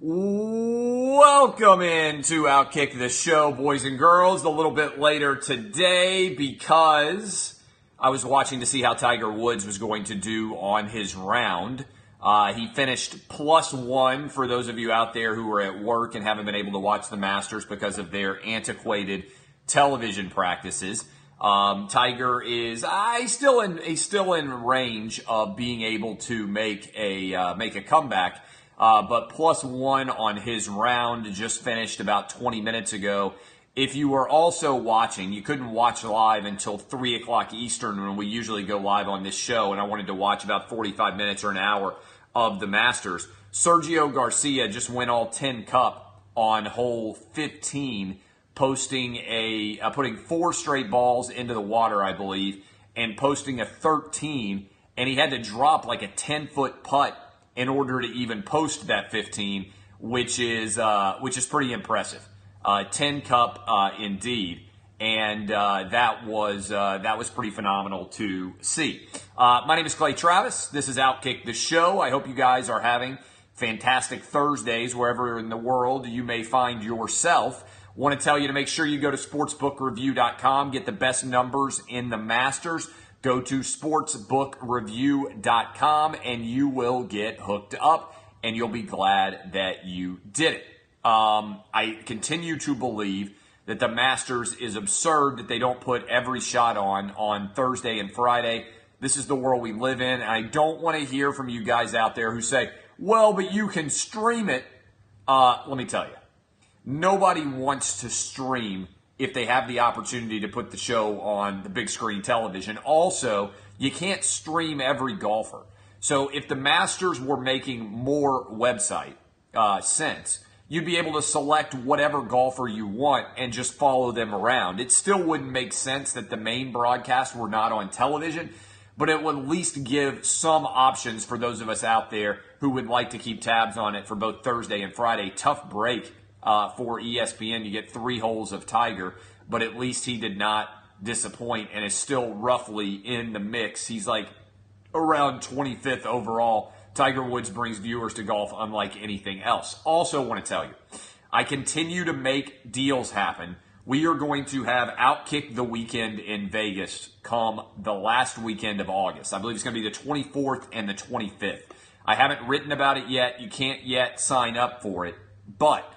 Welcome into Outkick the show, boys and girls. A little bit later today because I was watching to see how Tiger Woods was going to do on his round. He finished +1 for those of you out there who are at work and haven't been able to watch the Masters because of their antiquated television practices. Tiger is still in range of being able to make a comeback. But +1 on his round just finished about 20 minutes ago. If you were also watching, you couldn't watch live until 3 o'clock Eastern when we usually go live on this show, and I wanted to watch about 45 minutes or an hour of the Masters. Sergio Garcia just went all 10 cup on hole 15, putting 4 straight balls into the water, I believe, and posting a 13, and he had to drop like a 10-foot putt in order to even post that 15, which is pretty impressive. 10 cup indeed, and that was pretty phenomenal to see. My name is Clay Travis. This is Outkick the show. I hope you guys are having fantastic Thursdays wherever in the world you may find yourself. Want to tell you to make sure you go to sportsbookreview.com, get the best numbers in the Masters. Go to sportsbookreview.com and you will get hooked up and you'll be glad that you did it. I continue to believe that the Masters is absurd that they don't put every shot on Thursday and Friday. This is the world we live in. And I don't want to hear from you guys out there who say, well, but you can stream it. Let me tell you, nobody wants to stream if they have the opportunity to put the show on the big screen television. Also, you can't stream every golfer. So if the Masters were making more website sense, you'd be able to select whatever golfer you want and just follow them around. It still wouldn't make sense that the main broadcasts were not on television, but it would at least give some options for those of us out there who would like to keep tabs on it for both Thursday and Friday. Tough break for ESPN. You get 3 holes of Tiger, but at least he did not disappoint and is still roughly in the mix. He's like around 25th overall. Tiger Woods brings viewers to golf unlike anything else. Also want to tell you, I continue to make deals happen. We are going to have Outkick the weekend in Vegas come the last weekend of August. I believe it's going to be the 24th and the 25th. I haven't written about it yet. You can't yet sign up for it, but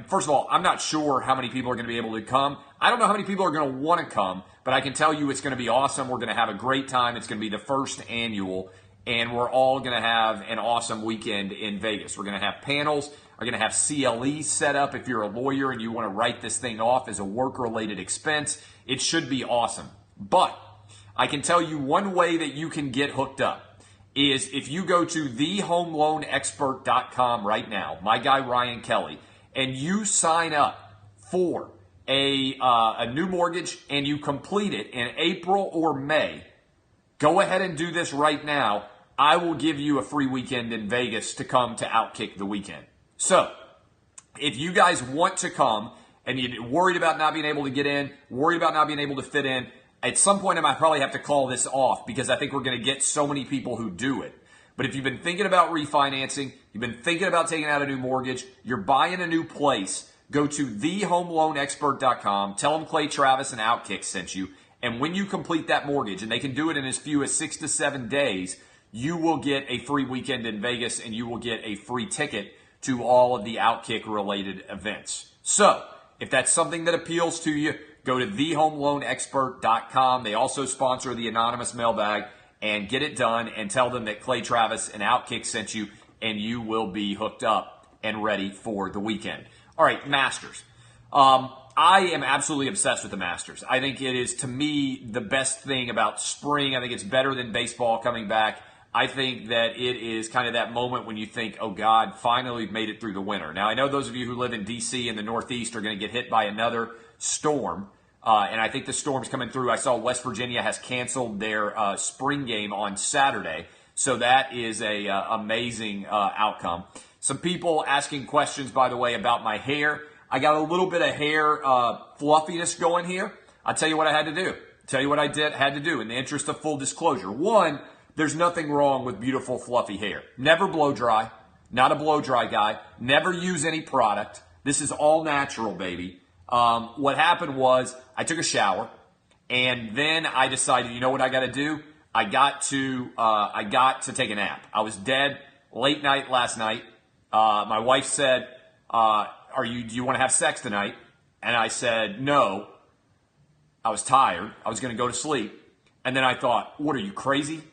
first of all, I'm not sure how many people are going to be able to come. I don't know how many people are going to want to come, but I can tell you it's going to be awesome. We're going to have a great time. It's going to be the first annual, and we're all going to have an awesome weekend in Vegas. We're going to have panels. We're going to have CLEs set up if you're a lawyer and you want to write this thing off as a work-related expense. It should be awesome. But I can tell you one way that you can get hooked up is if you go to thehomeloanexpert.com right now, my guy Ryan Kelly, and you sign up for a new mortgage and you complete it in April or May, go ahead and do this right now. I will give you a free weekend in Vegas to come to Outkick the weekend. So if you guys want to come and you're worried about not being able to get in, worried about not being able to fit in, at some point, I might probably have to call this off because I think we're going to get so many people who do it. But if you've been thinking about refinancing, you've been thinking about taking out a new mortgage, you're buying a new place, go to thehomeloanexpert.com, tell them Clay Travis and Outkick sent you, and when you complete that mortgage, and they can do it in as few as 6 to 7 days, you will get a free weekend in Vegas and you will get a free ticket to all of the Outkick-related events. So, if that's something that appeals to you, go to thehomeloanexpert.com. They also sponsor the Anonymous Mailbag, and get it done and tell them that Clay Travis and Outkick sent you, and you will be hooked up and ready for the weekend. All right, Masters. I am absolutely obsessed with the Masters. I think it is, to me, the best thing about spring. I think it's better than baseball coming back. I think that it is kind of that moment when you think, oh, God, finally we've made it through the winter. Now, I know those of you who live in D.C. and the Northeast are going to get hit by another storm, and I think the storm's coming through. I saw West Virginia has canceled their spring game on Saturday, so that is a amazing outcome. Some people asking questions, by the way, about my hair. I got a little bit of hair fluffiness going here. I'll tell you what I had to do. Tell you what I had to do in the interest of full disclosure. One, there's nothing wrong with beautiful fluffy hair. Never blow dry. not a blow dry guy, never use any product. This is all natural, baby. What happened was I took a shower, and then I decided, you know what I got to do? I got to take a nap. I was dead late night last night. My wife said, do you want to have sex tonight? And I said, no. I was tired. I was going to go to sleep. And then I thought, what, are you crazy?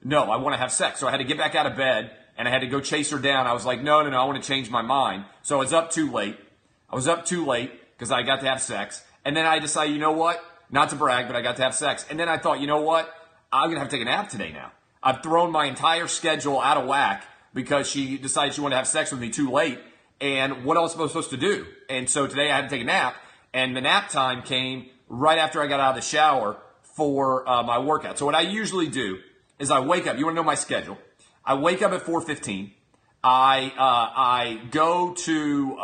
No, I want to have sex. So I had to get back out of bed, and I had to go chase her down. I was like, no, I want to change my mind. So I was up too late. Because I got to have sex. And then I decided, you know what? Not to brag, but I got to have sex. And then I thought, you know what? I'm going to have to take a nap today now. I've thrown my entire schedule out of whack because she decided she wanted to have sex with me too late. And what else was I supposed to do? And so today I had to take a nap. And the nap time came right after I got out of the shower for my workout. So what I usually do is I wake up. You want to know my schedule? I wake up at 4:15. I go to,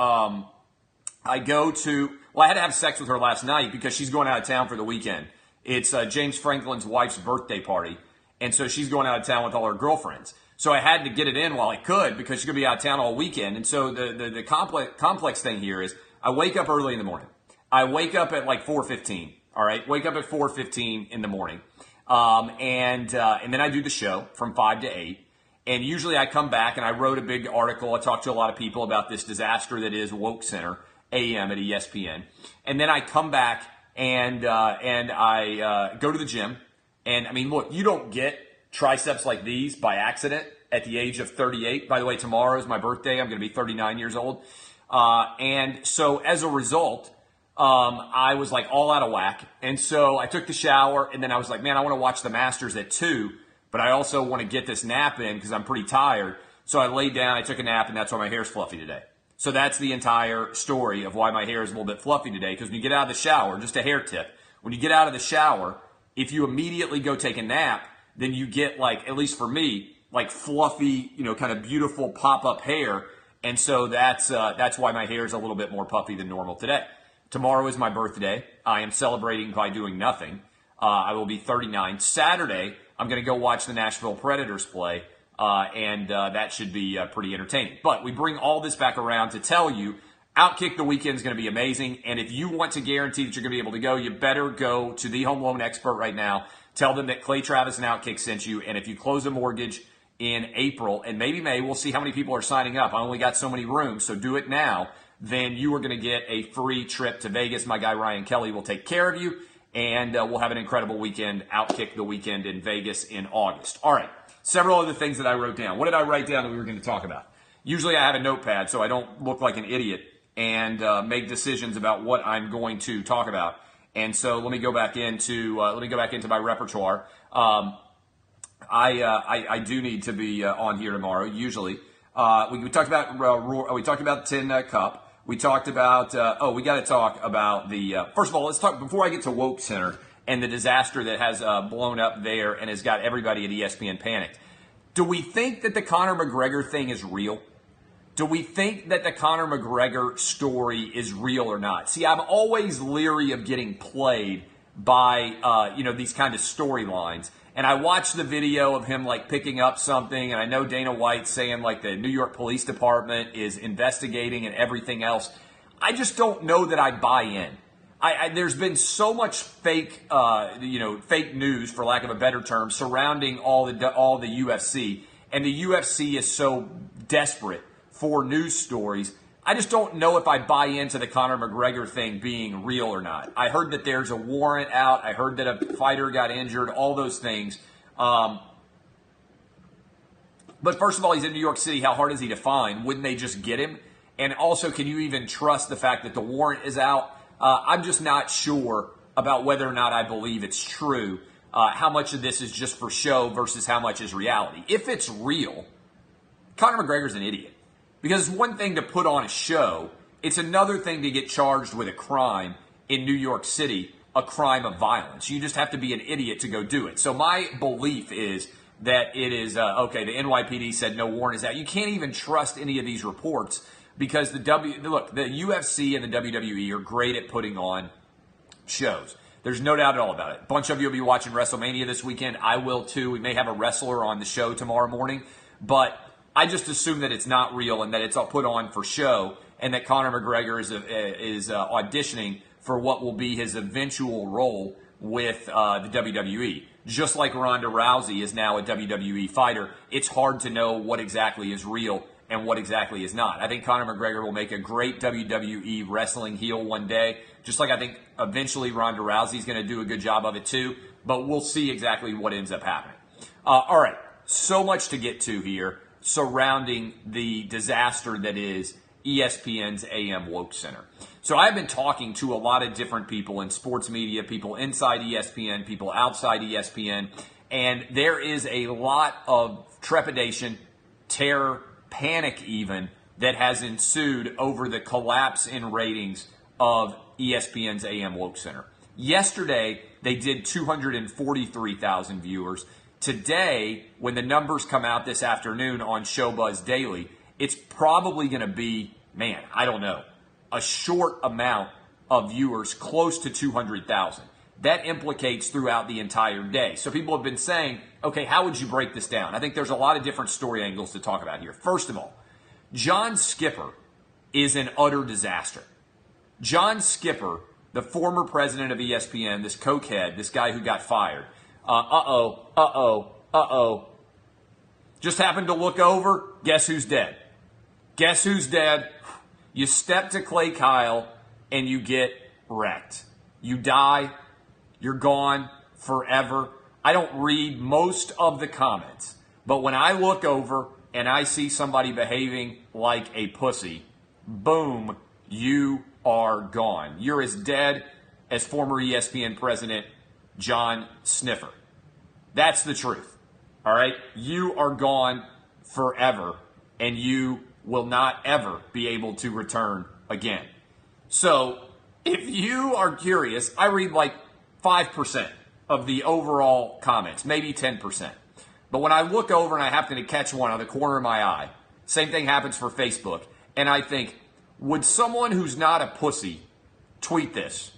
well, I had to have sex with her last night because she's going out of town for the weekend. It's James Franklin's wife's birthday party. And so she's going out of town with all her girlfriends. So I had to get it in while I could because she's going to be out of town all weekend. And so the complex thing here is I wake up early in the morning. I wake up at like 4:15. All right. Wake up at 4:15 in the morning. And then I do the show from 5 to 8. And usually I come back and I wrote a big article. I talked to a lot of people about this disaster that is Woke Center AM at ESPN. And then I come back and I go to the gym. And I mean, look, you don't get triceps like these by accident at the age of 38. By the way, tomorrow is my birthday. I'm going to be 39 years old. And so as a result, I was like all out of whack. And so I took the shower and then I was like, man, I want to watch the Masters at 2, but I also want to get this nap in because I'm pretty tired. So I laid down, I took a nap, and that's why my hair's fluffy today. So that's the entire story of why my hair is a little bit fluffy today. Because when you get out of the shower, just a hair tip, when you get out of the shower, if you immediately go take a nap, then you get like, at least for me, like fluffy, kind of beautiful pop-up hair. And so that's why my hair is a little bit more puffy than normal today. Tomorrow is my birthday. I am celebrating by doing nothing. I will be 39. Saturday, I'm going to go watch the Nashville Predators play, and that should be pretty entertaining. But we bring all this back around to tell you, Outkick the weekend is going to be amazing. And if you want to guarantee that you're going to be able to go, you better go to the home loan expert right now. Tell them that Clay Travis and Outkick sent you. And if you close a mortgage in April and maybe May, we'll see how many people are signing up. I only got so many rooms, so do it now. Then you are going to get a free trip to Vegas. My guy Ryan Kelly will take care of you, and we'll have an incredible weekend, Outkick the weekend in Vegas in August. All right, several other things that I wrote down. What did I write down that we were going to talk about? Usually I have a notepad so I don't look like an idiot and make decisions about what I'm going to talk about. And so let me go back into my repertoire. I do need to be on here tomorrow. Usually, we talked about the Tin Cup. We talked about, we got to talk about first of all, let's talk, before I get to Woke Center and the disaster that has blown up there and has got everybody at ESPN panicked. Do we think that the Conor McGregor thing is real? Do we think that the Conor McGregor story is real or not? See, I'm always leery of getting played by, these kind of storylines. And I watched the video of him like picking up something, and I know Dana White's saying like the New York Police Department is investigating and everything else. I just don't know that I buy in. There's been so much fake news, for lack of a better term, surrounding all the UFC, and the UFC is so desperate for news stories. I just don't know if I buy into the Conor McGregor thing being real or not. I heard that there's a warrant out. I heard that a fighter got injured, all those things. But first of all, he's in New York City. How hard is he to find? Wouldn't they just get him? And also, can you even trust the fact that the warrant is out? I'm just not sure about whether or not I believe it's true. How much of this is just for show versus how much is reality. If it's real, Conor McGregor's an idiot. Because it's one thing to put on a show. It's another thing to get charged with a crime in New York City, a crime of violence. You just have to be an idiot to go do it. So my belief is that it is, the NYPD said no warrant is out. You can't even trust any of these reports because the UFC and the WWE are great at putting on shows. There's no doubt at all about it. A bunch of you will be watching WrestleMania this weekend. I will too. We may have a wrestler on the show tomorrow morning. But I just assume that it's not real and that it's all put on for show, and that Conor McGregor is auditioning for what will be his eventual role with the WWE. Just like Ronda Rousey is now a WWE fighter, it's hard to know what exactly is real and what exactly is not. I think Conor McGregor will make a great WWE wrestling heel one day, just like I think eventually Ronda Rousey is going to do a good job of it too, but we'll see exactly what ends up happening. All right, so much to get to here surrounding the disaster that is ESPN's AM Woke Center. So I've been talking to a lot of different people in sports media, people inside ESPN, people outside ESPN, and there is a lot of trepidation, terror, panic even, that has ensued over the collapse in ratings of ESPN's AM Woke Center. Yesterday, they did 243,000 viewers. Today, when the numbers come out this afternoon on Showbuzz Daily, it's probably going to be, man, I don't know, a short amount of viewers, close to 200,000. That implicates throughout the entire day. So people have been saying, okay, how would you break this down? I think there's a lot of different story angles to talk about here. First of all, John Skipper is an utter disaster. John Skipper, the former president of ESPN, this cokehead, this guy who got fired, just happened to look over, guess who's dead? Guess who's dead? You step to Clay Kyle and you get wrecked. You die. You're gone forever. I don't read most of the comments, but when I look over and I see somebody behaving like a pussy, boom, you are gone. You're as dead as former ESPN president John Sniffer. That's the truth. All right? You are gone forever, and you will not ever be able to return again. So if you are curious, I read like 5% of the overall comments, maybe 10%. But when I look over and I happen to catch one out of the corner of my eye, same thing happens for Facebook, and I think, would someone who's not a pussy tweet this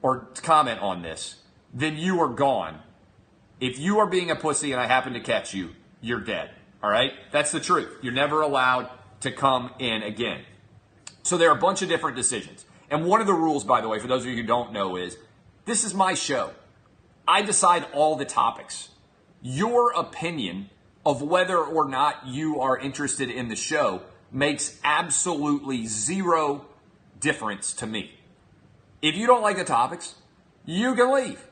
or comment on this? Then you are gone. If you are being a pussy and I happen to catch you, you're dead. All right? That's the truth. You're never allowed to come in again. So there are a bunch of different decisions. And one of the rules, by the way, for those of you who don't know, is this is my show. I decide all the topics. Your opinion of whether or not you are interested in the show makes absolutely zero difference to me. If you don't like the topics, you can leave.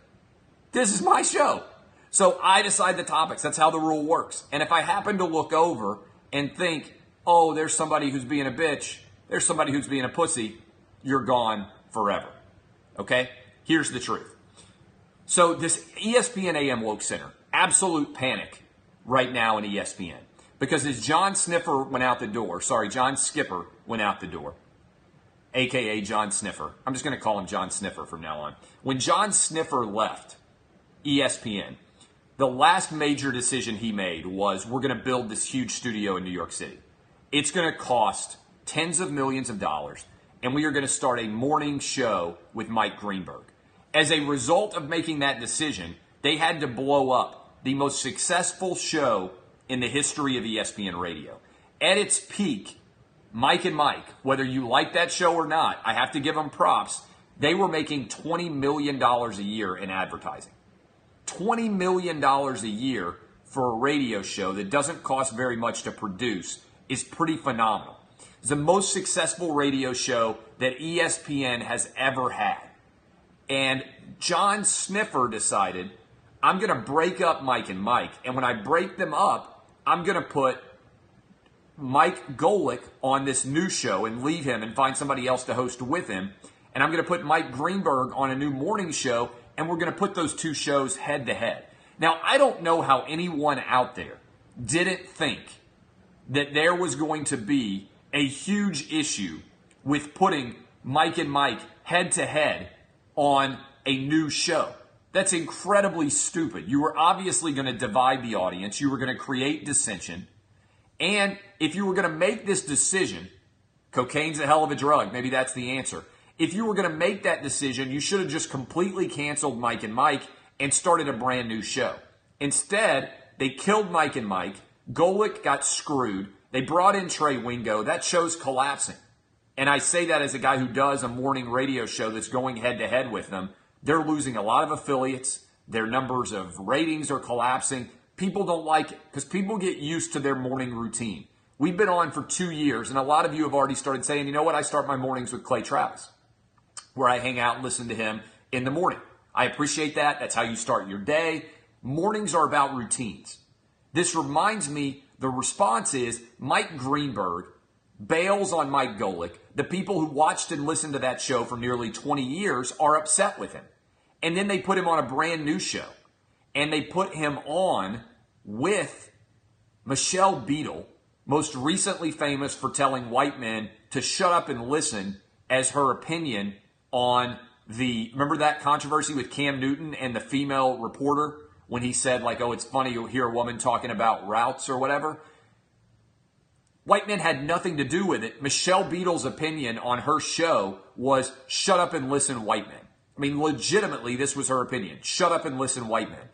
This is my show. So I decide the topics. That's how the rule works. And if I happen to look over and think, oh, there's somebody who's being a bitch, there's somebody who's being a pussy, you're gone forever. Okay? Here's the truth. So this ESPN AM Woke Center, absolute panic right now in ESPN. Because as John Skipper went out the door, a.k.a. John Sniffer. I'm just going to call him John Sniffer from now on. When John Sniffer left ESPN, the last major decision he made was, we're going to build this huge studio in New York City. It's going to cost tens of millions of dollars, and we are going to start a morning show with Mike Greenberg. As a result of making that decision, they had to blow up the most successful show in the history of ESPN radio. At its peak, Mike and Mike, whether you like that show or not, I have to give them props, they were making $20 million a year in advertising. $20 million a year for a radio show that doesn't cost very much to produce is pretty phenomenal. It's the most successful radio show that ESPN has ever had. And John Sniffer decided, I'm going to break up Mike and Mike. And when I break them up, I'm going to put Mike Golick on this new show and leave him and find somebody else to host with him. And I'm going to put Mike Greenberg on a new morning show, and we're going to put those two shows head to head. Now, I don't know how anyone out there didn't think that there was going to be a huge issue with putting Mike and Mike head to head on a new show. That's incredibly stupid. You were obviously going to divide the audience. You were going to create dissension. And if you were going to make this decision, cocaine's a hell of a drug. Maybe that's the answer. If you were going to make that decision, you should have just completely canceled Mike and Mike and started a brand new show. Instead, they killed Mike and Mike. Golick got screwed. They brought in Trey Wingo. That show's collapsing. And I say that as a guy who does a morning radio show that's going head-to-head with them. They're losing a lot of affiliates. Their numbers of ratings are collapsing. People don't like it because people get used to their morning routine. We've been on for 2 years, and a lot of you have already started saying, you know what, I start my mornings with Clay Travis, where I hang out and listen to him in the morning. I appreciate that. That's how you start your day. Mornings are about routines. This reminds me, the response is Mike Greenberg bails on Mike Golick. The people who watched and listened to that show for nearly 20 years are upset with him. And then they put him on a brand new show. And they put him on with Michelle Beadle, most recently famous for telling white men to shut up and listen as her opinion on remember that controversy with Cam Newton and the female reporter when he said, like, oh, it's funny you'll hear a woman talking about routes or whatever? White men had nothing to do with it. Michelle Beadle's opinion on her show was shut up and listen, white men. I mean, legitimately, this was her opinion. Shut up and listen, white men.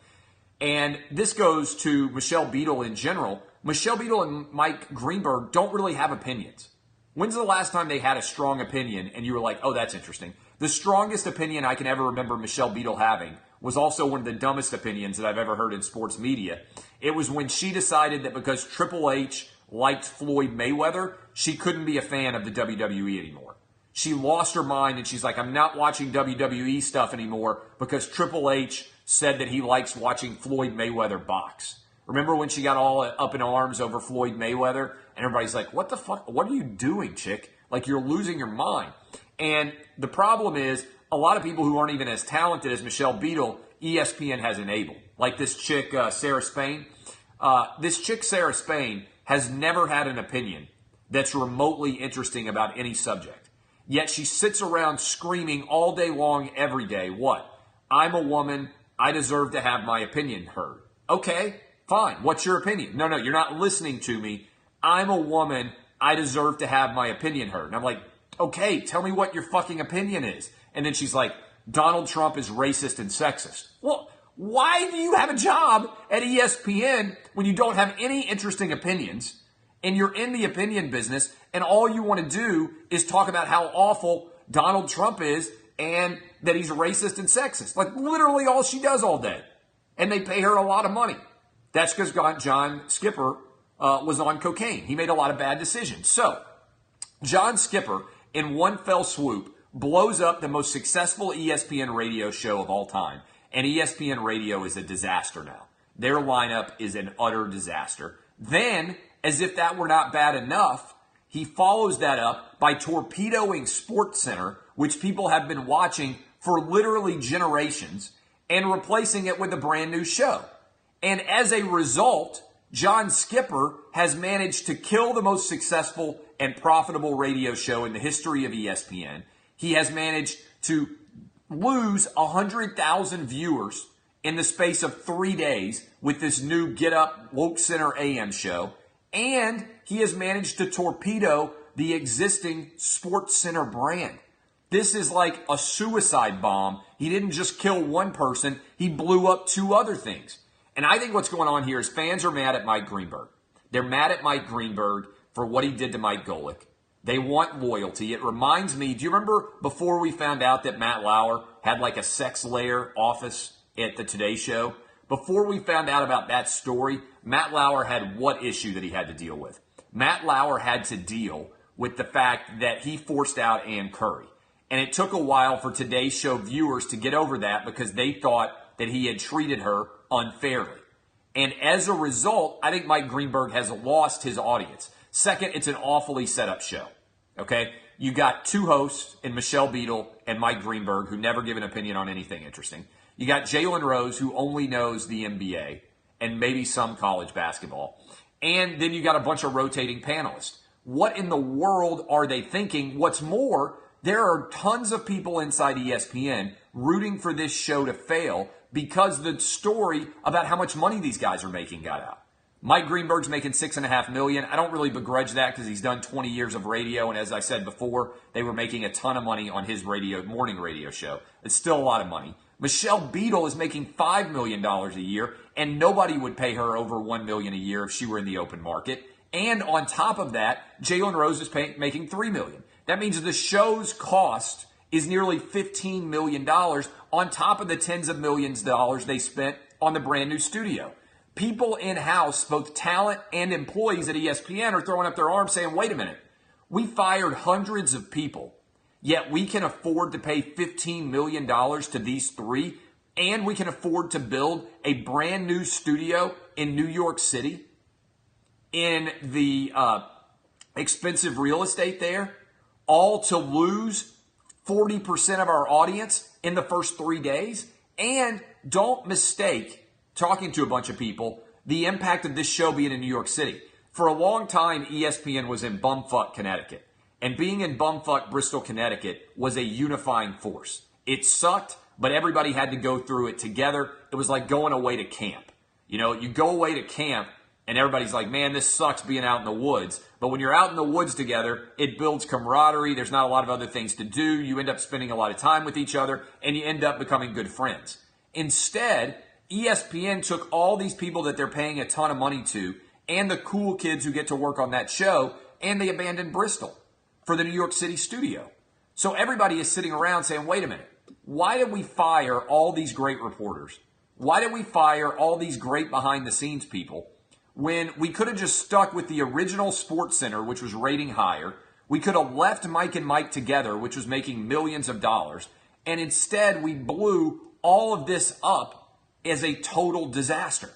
And this goes to Michelle Beadle in general. Michelle Beadle and Mike Greenberg don't really have opinions. When's the last time they had a strong opinion and you were like, oh, that's interesting? The strongest opinion I can ever remember Michelle Beadle having was also one of the dumbest opinions that I've ever heard in sports media. It was when she decided that because Triple H liked Floyd Mayweather, she couldn't be a fan of the WWE anymore. She lost her mind and she's like, I'm not watching WWE stuff anymore because Triple H said that he likes watching Floyd Mayweather box. Remember when she got all up in arms over Floyd Mayweather? And everybody's like, what the fuck? What are you doing, chick? Like, you're losing your mind. And the problem is, a lot of people who aren't even as talented as Michelle Beadle, ESPN has enabled. Like this chick, Sarah Spain. This chick, Sarah Spain, has never had an opinion that's remotely interesting about any subject. Yet she sits around screaming all day long, every day, what? I'm a woman. I deserve to have my opinion heard. Okay, fine. What's your opinion? No, you're not listening to me. I'm a woman. I deserve to have my opinion heard. And I'm like, okay, tell me what your fucking opinion is. And then she's like, Donald Trump is racist and sexist. Well, why do you have a job at ESPN when you don't have any interesting opinions and you're in the opinion business and all you want to do is talk about how awful Donald Trump is and that he's racist and sexist? Like literally all she does all day. And they pay her a lot of money. That's because John Skipper was on cocaine. He made a lot of bad decisions. So John Skipper, in one fell swoop, blows up the most successful ESPN radio show of all time. And ESPN radio is a disaster now. Their lineup is an utter disaster. Then, as if that were not bad enough, he follows that up by torpedoing SportsCenter, which people have been watching for literally generations, and replacing it with a brand new show. And as a result, John Skipper has managed to kill the most successful and profitable radio show in the history of ESPN. He has managed to lose 100,000 viewers in the space of 3 days with this new Get Up Woke Center AM show. And he has managed to torpedo the existing SportsCenter brand. This is like a suicide bomb. He didn't just kill one person. He blew up 2 other things. And I think what's going on here is fans are mad at Mike Greenberg. They're mad at Mike Greenberg for what he did to Mike Golick. They want loyalty. It reminds me, do you remember before we found out that Matt Lauer had like a sex lair office at the Today Show? Before we found out about that story, Matt Lauer had what issue that he had to deal with? Matt Lauer had to deal with the fact that he forced out Ann Curry. And it took a while for Today Show viewers to get over that because they thought that he had treated her unfairly. And as a result, I think Mike Greenberg has lost his audience. Second, it's an awfully set up show. Okay? You got 2 hosts in Michelle Beadle and Mike Greenberg who never give an opinion on anything interesting. You got Jalen Rose who only knows the NBA and maybe some college basketball. And then you got a bunch of rotating panelists. What in the world are they thinking? What's more, there are tons of people inside ESPN rooting for this show to fail because the story about how much money these guys are making got out. Mike Greenberg's making $6.5 million. I don't really begrudge that because he's done 20 years of radio. And as I said before, they were making a ton of money on his morning radio show. It's still a lot of money. Michelle Beadle is making $5 million a year and nobody would pay her over $1 million a year if she were in the open market. And on top of that, Jalen Rose is making $3 million. That means the show's cost is nearly $15 million on top of the tens of millions of dollars they spent on the brand new studio. People in-house, both talent and employees at ESPN, are throwing up their arms saying, wait a minute, we fired hundreds of people, yet we can afford to pay $15 million to these three, and we can afford to build a brand new studio in New York City in the expensive real estate there, all to lose 40% of our audience in the first 3 days. And don't mistake, talking to a bunch of people, the impact of this show being in New York City. For a long time, ESPN was in bumfuck Connecticut. And being in bumfuck Bristol, Connecticut was a unifying force. It sucked, but everybody had to go through it together. It was like going away to camp. You know, you go away to camp and everybody's like, man, this sucks being out in the woods. But when you're out in the woods together, it builds camaraderie. There's not a lot of other things to do. You end up spending a lot of time with each other, and you end up becoming good friends. Instead, ESPN took all these people that they're paying a ton of money to and the cool kids who get to work on that show, and they abandoned Bristol for the New York City studio. So everybody is sitting around saying, wait a minute, why did we fire all these great reporters? Why did we fire all these great behind-the-scenes people when we could have just stuck with the original Sports Center, which was rating higher? We could have left Mike and Mike together, which was making millions of dollars, and instead we blew all of this up as a total disaster.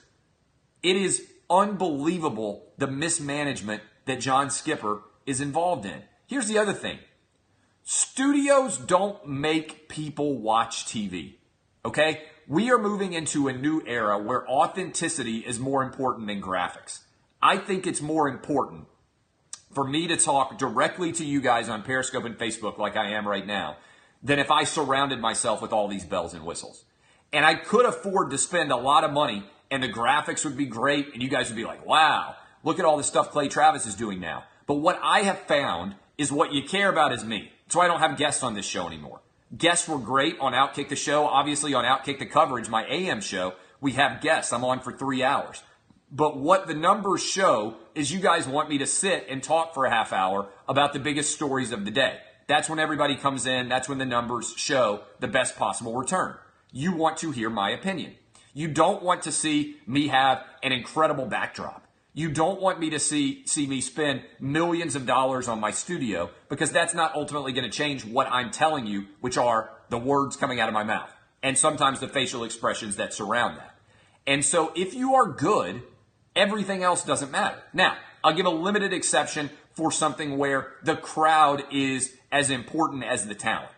It is unbelievable the mismanagement that John Skipper is involved in. Here's the other thing. Studios don't make people watch TV, okay? We are moving into a new era where authenticity is more important than graphics. I think it's more important for me to talk directly to you guys on Periscope and Facebook like I am right now than if I surrounded myself with all these bells and whistles. And I could afford to spend a lot of money and the graphics would be great and you guys would be like, wow, look at all the stuff Clay Travis is doing now. But what I have found is what you care about is me. That's why I don't have guests on this show anymore. Guests were great on Outkick the Show. Obviously on Outkick the Coverage, my AM show, we have guests. I'm on for 3 hours. But what the numbers show is you guys want me to sit and talk for a half hour about the biggest stories of the day. That's when everybody comes in. That's when the numbers show the best possible return. You want to hear my opinion. You don't want to see me have an incredible backdrop. You don't want me to see me spend millions of dollars on my studio, because that's not ultimately going to change what I'm telling you, which are the words coming out of my mouth and sometimes the facial expressions that surround that. And so if you are good, everything else doesn't matter. Now, I'll give a limited exception for something where the crowd is as important as the talent.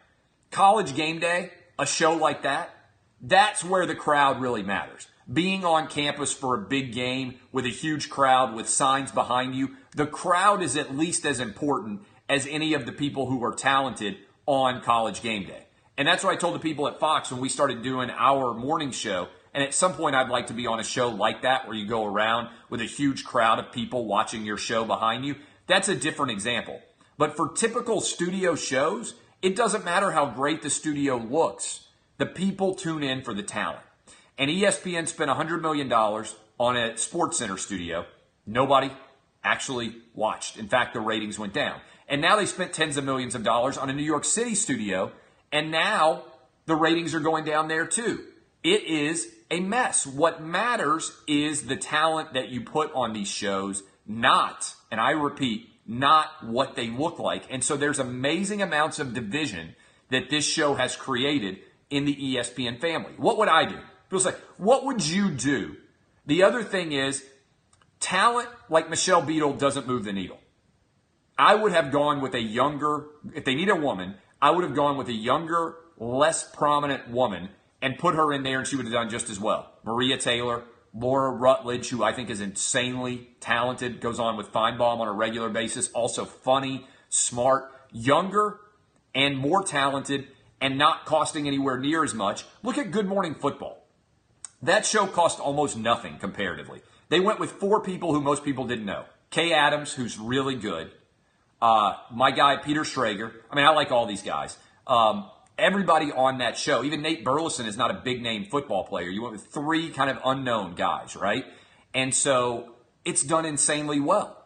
College Game Day, a show like that, that's where the crowd really matters. Being on campus for a big game with a huge crowd with signs behind you, the crowd is at least as important as any of the people who are talented on College Game Day. And that's what I told the people at Fox when we started doing our morning show. And at some point, I'd like to be on a show like that where you go around with a huge crowd of people watching your show behind you. That's a different example. But for typical studio shows, it doesn't matter how great the studio looks. The people tune in for the talent. And ESPN spent $100 million on a Sports Center studio. Nobody actually watched. In fact, the ratings went down. And now they spent tens of millions of dollars on a New York City studio, and now the ratings are going down there too. It is a mess. What matters is the talent that you put on these shows, not, and I repeat, not what they look like. And so there's amazing amounts of division that this show has created in the ESPN family. What would I do? People say, what would you do? The other thing is, talent like Michelle Beadle doesn't move the needle. I would have gone with a younger, if they need a woman, I would have gone with a younger, less prominent woman and put her in there and she would have done just as well. Maria Taylor, Laura Rutledge, who I think is insanely talented, goes on with Feinbaum on a regular basis, also funny, smart, younger, and more talented, and not costing anywhere near as much. Look at Good Morning Football. That show cost almost nothing comparatively. They went with 4 people who most people didn't know. Kay Adams, who's really good. My guy, Peter Schrager. I mean, I like all these guys. everybody on that show, even Nate Burleson is not a big name football player. You went with 3 kind of unknown guys, right? And so it's done insanely well.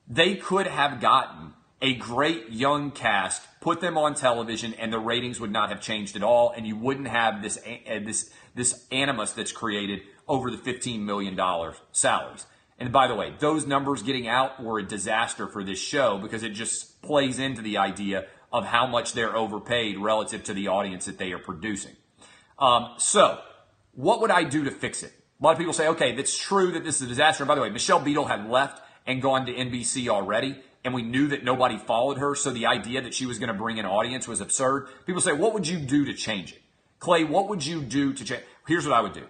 They could have gotten a great young cast, put them on television, and the ratings would not have changed at all, and you wouldn't have this animus that's created over the $15 million salaries. And by the way, those numbers getting out were a disaster for this show because it just plays into the idea of how much they're overpaid relative to the audience that they are producing. So what would I do to fix it? A lot of people say, okay, that's true that this is a disaster. And by the way, Michelle Beadle had left and gone to NBC already, and we knew that nobody followed her, so the idea that she was going to bring an audience was absurd. People say, what would you do to change it? Clay, what would you do to change? Here's what I would do.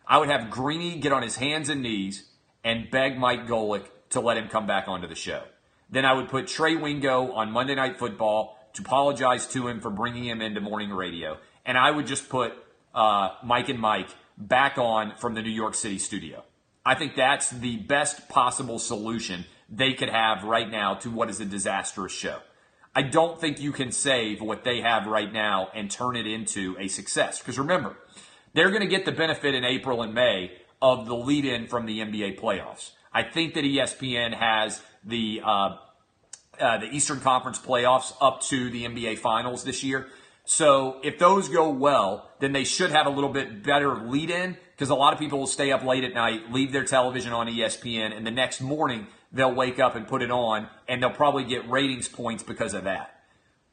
I would have Greeny get on his hands and knees and beg Mike Golick to let him come back onto the show. Then I would put Trey Wingo on Monday Night Football to apologize to him for bringing him into morning radio. And I would just put Mike and Mike back on from the New York City studio. I think that's the best possible solution they could have right now to what is a disastrous show. I don't think you can save what they have right now and turn it into a success. Because remember, they're going to get the benefit in April and May of the lead-in from the NBA playoffs. I think that ESPN has the Eastern Conference playoffs up to the NBA Finals this year. So if those go well, then they should have a little bit better lead-in because a lot of people will stay up late at night, leave their television on ESPN, and the next morning they'll wake up and put it on, and they'll probably get ratings points because of that.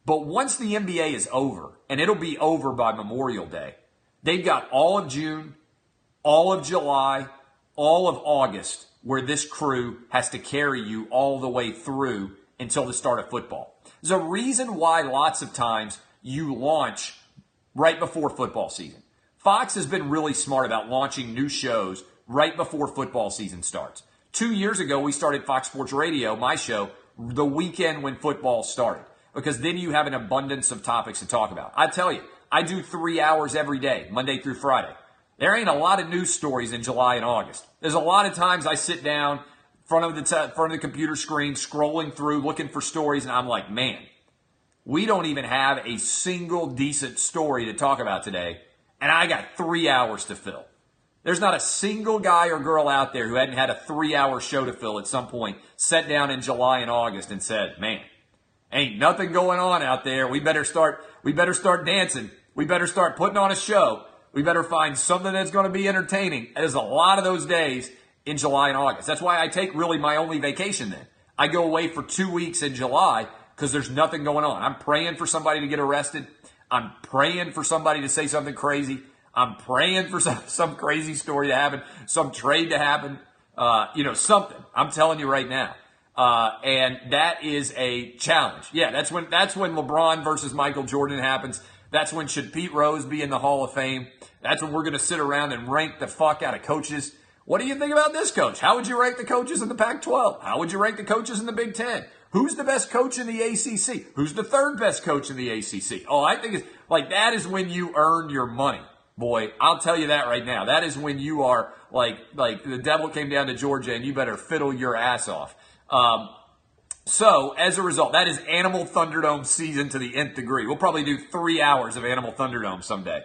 But once the NBA is over, and it'll be over by Memorial Day, they've got all of June, all of July, all of August, where this crew has to carry you all the way through until the start of football. There's a reason why lots of times you launch right before football season. Fox has been really smart about launching new shows right before football season starts. 2 years ago, we started Fox Sports Radio, my show, the weekend when football started, because then you have an abundance of topics to talk about. I tell you, I do 3 hours every day, Monday through Friday. There ain't a lot of news stories in July and August. There's a lot of times I sit down in front of the computer screen, scrolling through, looking for stories, and I'm like, man, we don't even have a single decent story to talk about today, and I got 3 hours to fill. There's not a single guy or girl out there who hadn't had a 3-hour show to fill at some point, sat down in July and August and said, man, ain't nothing going on out there. We better start dancing. We better start putting on a show. We better find something that's going to be entertaining. There's a lot of those days in July and August. That's why I take really my only vacation then. I go away for 2 weeks in July because there's nothing going on. I'm praying for somebody to get arrested. I'm praying for somebody to say something crazy. I'm praying for some crazy story to happen, some trade to happen, something. I'm telling you right now. And that is a challenge. Yeah, that's when LeBron versus Michael Jordan happens. That's when should Pete Rose be in the Hall of Fame. That's when we're going to sit around and rank the fuck out of coaches. What do you think about this coach? How would you rank the coaches in the Pac-12? How would you rank the coaches in the Big Ten? Who's the best coach in the ACC? Who's the third best coach in the ACC? Oh, I think it's like that is when you earn your money. Boy, I'll tell you that right now. That is when you are like the devil came down to Georgia and you better fiddle your ass off. So as a result, that is Animal Thunderdome season to the nth degree. We'll probably do 3 hours of Animal Thunderdome someday.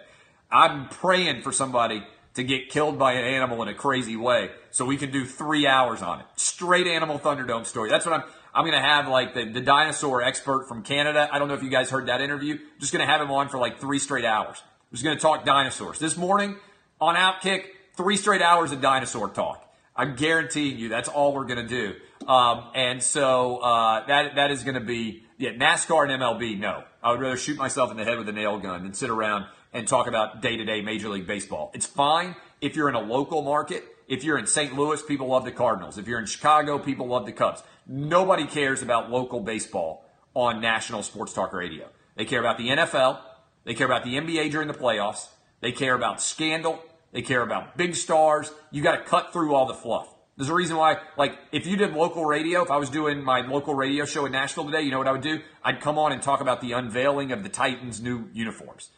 I'm praying for somebody to get killed by an animal in a crazy way so we can do 3 hours on it. Straight Animal Thunderdome story. That's what I'm going to have like the dinosaur expert from Canada. I don't know if you guys heard that interview. I'm just going to have him on for like 3 straight hours. We're just going to talk dinosaurs. This morning on Outkick, 3 straight hours of dinosaur talk. I'm guaranteeing you that's all we're going to do. And so that is going to be, NASCAR and MLB, no. I would rather shoot myself in the head with a nail gun than sit around and talk about day-to-day Major League Baseball. It's fine if you're in a local market. If you're in St. Louis, people love the Cardinals. If you're in Chicago, people love the Cubs. Nobody cares about local baseball on national sports talk radio. They care about the NFL. They care about the NBA during the playoffs. They care about scandal. They care about big stars. You got to cut through all the fluff. There's a reason why, like, if you did local radio, if I was doing my local radio show in Nashville today, you know what I would do? I'd come on and talk about the unveiling of the Titans' new uniforms.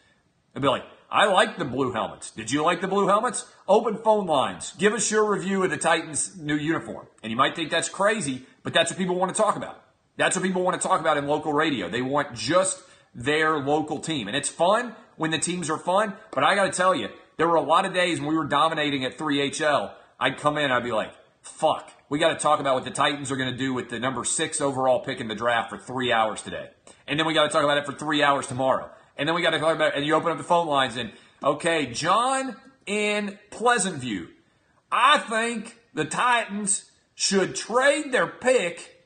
I'd be like, I like the blue helmets. Did you like the blue helmets? Open phone lines. Give us your review of the Titans' new uniform. And you might think that's crazy, but that's what people want to talk about. That's what people want to talk about in local radio. They want just their local team. And it's fun when the teams are fun, but I got to tell you, there were a lot of days when we were dominating at 3HL. I'd come in, I'd be like, fuck, we got to talk about what the Titans are going to do with the number 6 overall pick in the draft for 3 hours today. And then we got to talk about it for 3 hours tomorrow. And then we got to talk about it, and you open up the phone lines and, okay, John in Pleasant View, I think the Titans should trade their pick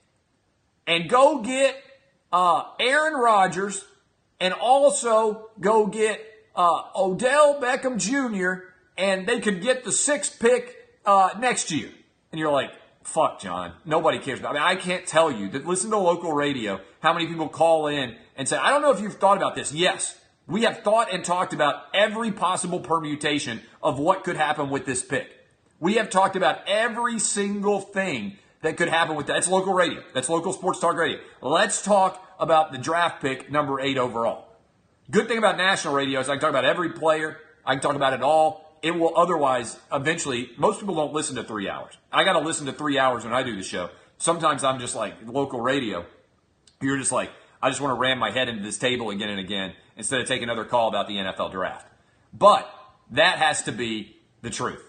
and go get Aaron Rodgers and also go get Odell Beckham Jr., and they could get the 6th pick next year. And you're like, fuck, John. Nobody cares about it. I mean, I can't tell you that listen to local radio how many people call in and say, I don't know if you've thought about this. Yes, we have thought and talked about every possible permutation of what could happen with this pick. We have talked about every single thing that could happen with that. That's local radio. That's local sports talk radio. Let's talk about the draft pick, number 8 overall. Good thing about national radio is I can talk about every player. I can talk about it all. It will otherwise, eventually, most people don't listen to 3 hours. I got to listen to 3 hours when I do the show. Sometimes I'm just like, local radio, you're just like, I just want to ram my head into this table again and again instead of taking another call about the NFL draft. But that has to be the truth.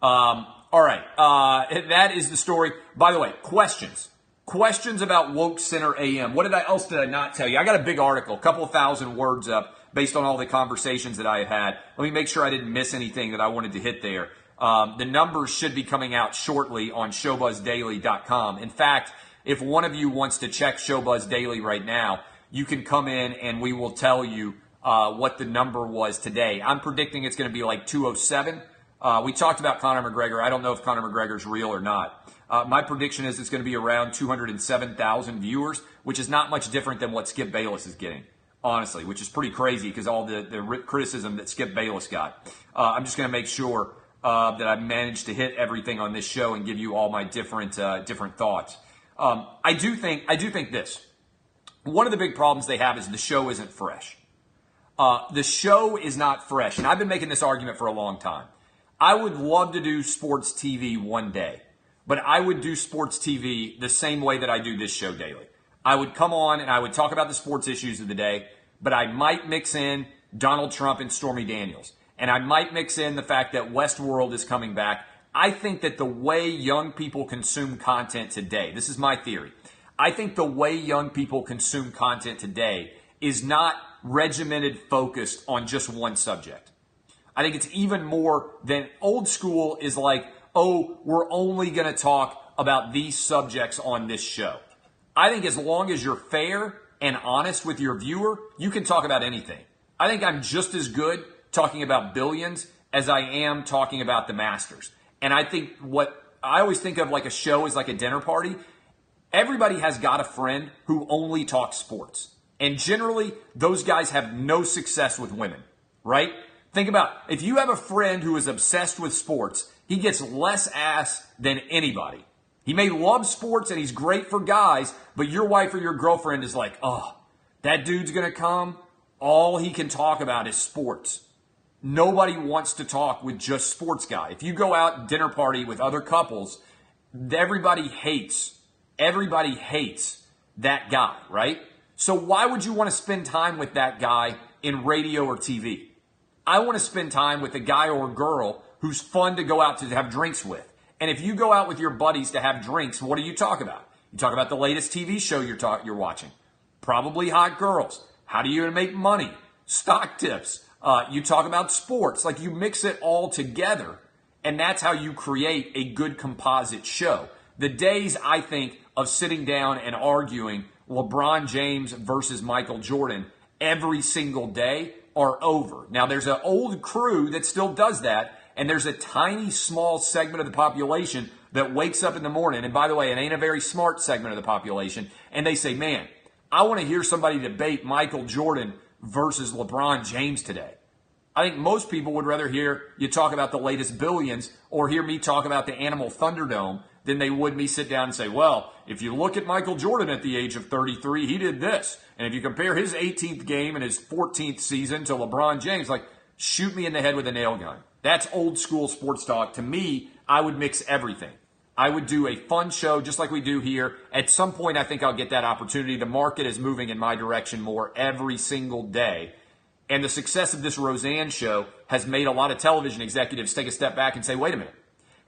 All right. That is the story. By the way, questions. Questions about Woke Center AM. What else did I not tell you? I got a big article, a couple of thousand words up based on all the conversations that I have had. Let me make sure I didn't miss anything that I wanted to hit there. The numbers should be coming out shortly on showbuzzdaily.com. In fact, if one of you wants to check Showbuzz Daily right now, you can come in and we will tell you what the number was today. I'm predicting it's going to be like 207. We talked about Conor McGregor. I don't know if Conor McGregor's real or not. My prediction is it's going to be around 207,000 viewers, which is not much different than what Skip Bayless is getting, honestly, which is pretty crazy because all the criticism that Skip Bayless got. I'm just going to make sure that I managed to hit everything on this show and give you all my different thoughts. I do think this. One of the big problems they have is the show isn't fresh. The show is not fresh, and I've been making this argument for a long time. I would love to do sports TV one day, but I would do sports TV the same way that I do this show daily. I would come on and I would talk about the sports issues of the day, but I might mix in Donald Trump and Stormy Daniels. And I might mix in the fact that Westworld is coming back. I think that the way young people consume content today, this is my theory. I think the way young people consume content today is not regimented, focused on just one subject. I think it's even more than old school is like, oh, we're only going to talk about these subjects on this show. I think as long as you're fair and honest with your viewer, you can talk about anything. I think I'm just as good talking about billions as I am talking about the Masters. And I think what I always think of like a show is like a dinner party. Everybody has got a friend who only talks sports. And generally, those guys have no success with women, right? Think about if you have a friend who is obsessed with sports, he gets less ass than anybody. He may love sports and he's great for guys, but your wife or your girlfriend is like, oh, that dude's going to come. All he can talk about is sports. Nobody wants to talk with just sports guy. If you go out dinner party with other couples, everybody hates that guy, right? So why would you want to spend time with that guy in radio or TV? I want to spend time with a guy or a girl who's fun to go out to have drinks with. And if you go out with your buddies to have drinks, what do you talk about? You talk about the latest TV show you're watching. Probably hot girls. How do you make money? Stock tips. You talk about sports. Like you mix it all together. And that's how you create a good composite show. The days, I think, of sitting down and arguing LeBron James versus Michael Jordan every single day are over. Now, there's an old crew that still does that, and there's a tiny, small segment of the population that wakes up in the morning, and by the way, it ain't a very smart segment of the population, and they say, man, I want to hear somebody debate Michael Jordan versus LeBron James today. I think most people would rather hear you talk about the latest billions or hear me talk about the Animal Thunderdome than they would me sit down and say, well, if you look at Michael Jordan at the age of 33, he did this. And if you compare his 18th game and his 14th season to LeBron James, like, shoot me in the head with a nail gun. That's old school sports talk. To me, I would mix everything. I would do a fun show just like we do here. At some point, I think I'll get that opportunity. The market is moving in my direction more every single day. And the success of this Roseanne show has made a lot of television executives take a step back and say, wait a minute,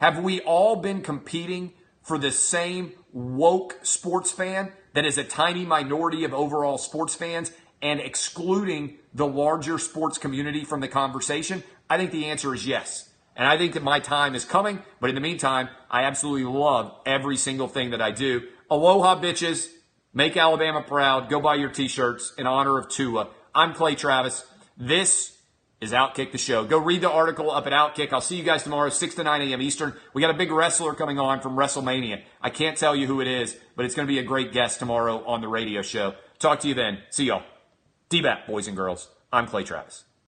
have we all been competing for the same woke sports fan that is a tiny minority of overall sports fans and excluding the larger sports community from the conversation? I think the answer is yes. And I think that my time is coming. But in the meantime, I absolutely love every single thing that I do. Aloha, bitches. Make Alabama proud. Go buy your T-shirts in honor of Tua. I'm Clay Travis. This is Outkick the show. Go read the article up at Outkick. I'll see you guys tomorrow, 6 to 9 a.m. Eastern. We got a big wrestler coming on from WrestleMania. I can't tell you who it is, but it's going to be a great guest tomorrow on the radio show. Talk to you then. See y'all. D-BAP, boys and girls. I'm Clay Travis.